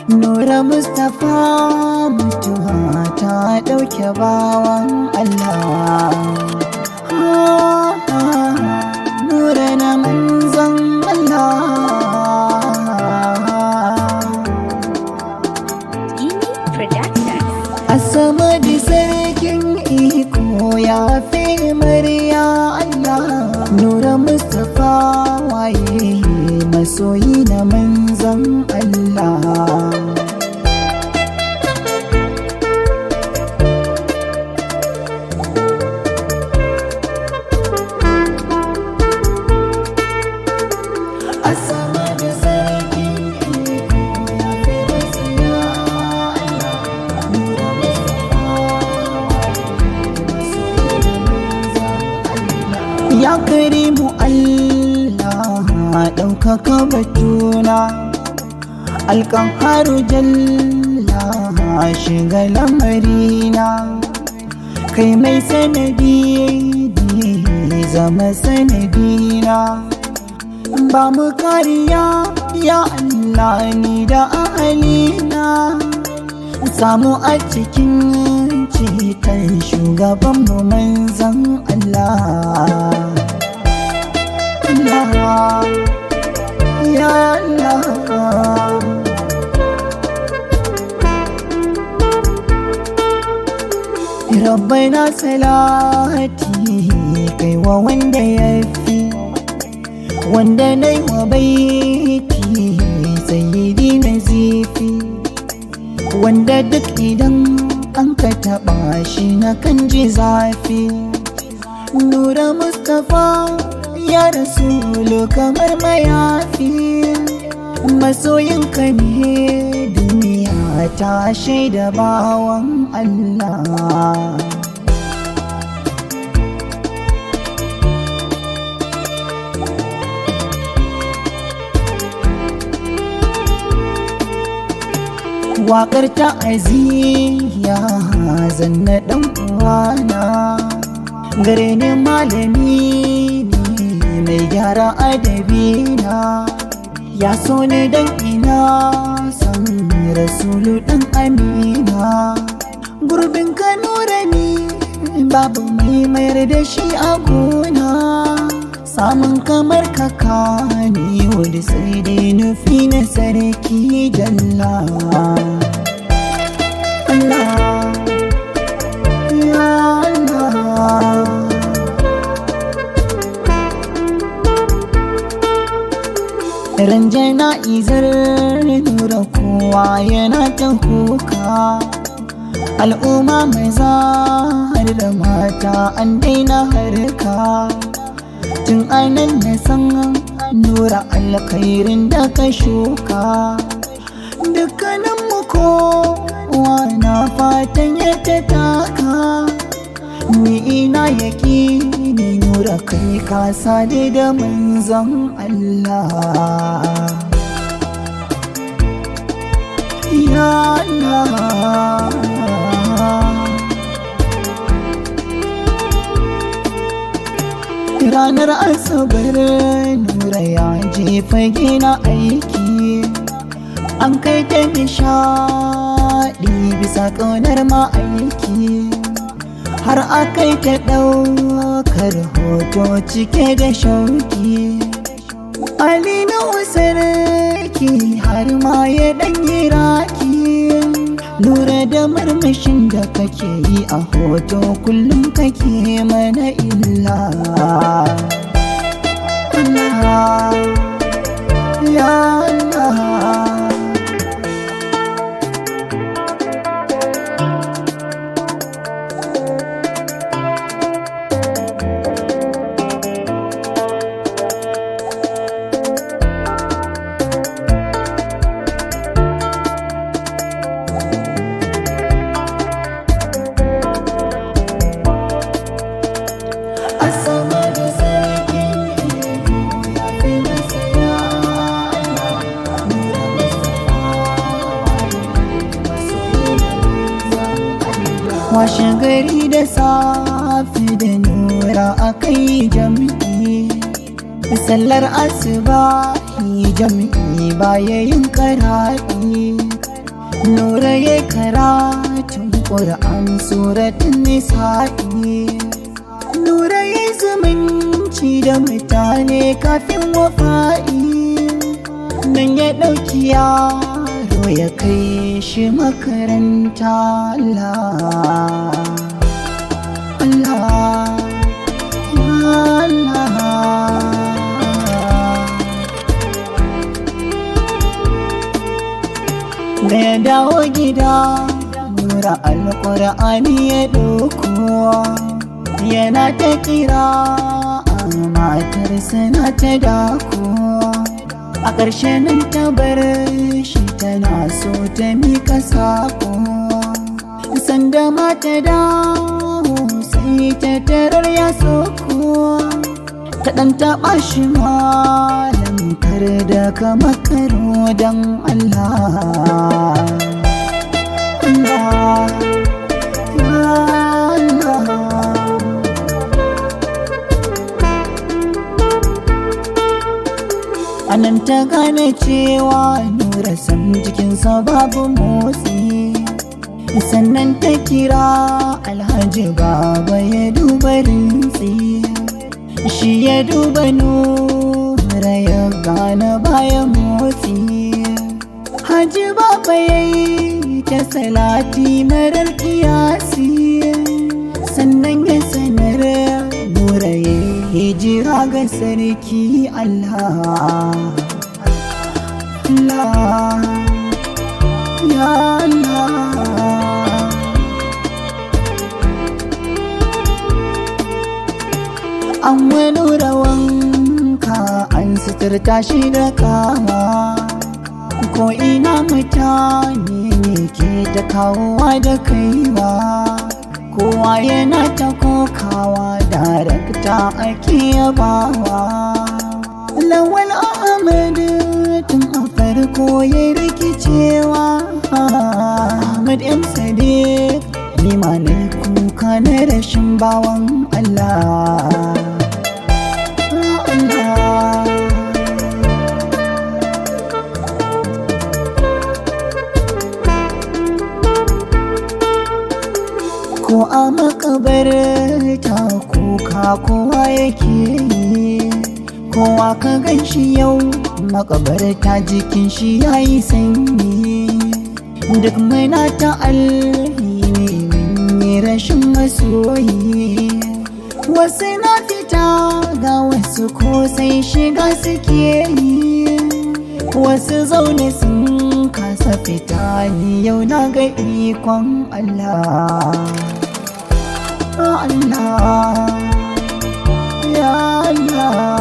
Nura Mustapha mutuwa ta ɗauke bawan Allah. Nura na manzon Allah. Asamadi sarkin iko ya fi murya Allah. Nura Mustapha waye masoyi na manzon Allah. Asamadi sarkin iko ya fi murya Allah. Nura Mustapha waye masoyi na manzon Allah. Ya karimu Allah ɗaukaka batuna, alƙaharu jalla shiga lamarina, kai mai sanadi zama sanadina, ba mu kariya ya Allah ni da ahalina, samu a cikin ceton shugabanmu manzon Allah. Allah, ya Allah. Rabbana salati kai wa wanda ya fi, wanda na yi wa baiti sayyidi nazifi, wanda duk idan an ka taɓa shi na kan ji zafi. Nura Mustapha ya rasulu kamar mayafi, masoyinka ne duniya ta shaida bawan Allah. Waƙar ta'aziyya zanna ɗan uwana, gare ni malami ne mai gyara adabina, ya so ni dan ina san rasulu dan amina, gurbin ka nura ni babu mai mayar da shi a gona, samun kamar ka kani wadda sai dai nufi na sarki jalla. Allah, ya Allah. Ranjana izar nura kowa yana ta kuka, al'umma maza har da mata an daina harka, tun anan na san nura alkhairin da ka shuka, dukkanin mu kowa na fatan ya ta taka, ni ina yaƙini nura kai ka sade da manzon Allah. Ya Allah, ranar asabar nura ya je fage na aiki, an kai ta nishaɗi bisa ƙaunar ma'aiki, har akai ta ɗaukar hoto cike da shauki. Ali na sarki har ma ya ɗanyi raki, lura da murmushin da kake yi a hoto kullum kake mana illa. Allah, ya Allah. Washe gari da safe da nura akai jam'i, sallar asuba jam'i baya yin karaɗi, Nura ya karatun Ƙur'an suratun Nisa'i. Nura ya zumunci da mutane kafin wafa'i. Nan ya ɗauki yaro ya kai shi makaranta. Allah, Allah, Allah. Da ya dawo gida, Nura Alƙur'ani ya ɗauko. Yana ta kira a matarsa na ta dako. A ƙarshe nan ta bar shi tana so ta mika saƙo. Sanda ma ta dawo sai ta tarar ya soko. Ta ɗan taɓa shi malam kar da ka makaro don Allah, Allah, Allah. Anan ta gane cewa Nura sam jikinsa babu motsi. Sannan ta kira Alhaji Baba ya duba rintsi. Shi ya duba Nura ya gane baya motsi. Haji Baba ya yi ta salati marar kiyasi. Sannan ya sanar Nura ya hijira ga sarki Allah, Allah, ya Allah. An wani rawanka an suturta shi da kama. Ko ina mutane ne ke ta kawowa da kaiwa. Kowa yana ta kokawa, darakta ake yabawa. Lawal Ahmad tun a farko ya rikicewa. Ahmad M Sadiq ni ma na kuka na rashin bawan Allah, Allah. Ko a makabarta kuka kowa yake yi. Kowa ka gan shi yau makabarta jikin shi yayi sanyi. Duk muna ta alhini mun yi rashin masoyi. Wasu na fita ga wasu ko sai shiga suke yi. Wasu zaune sun kasa fita, ni yau na ga ikon Allah, Allah, ya Allah.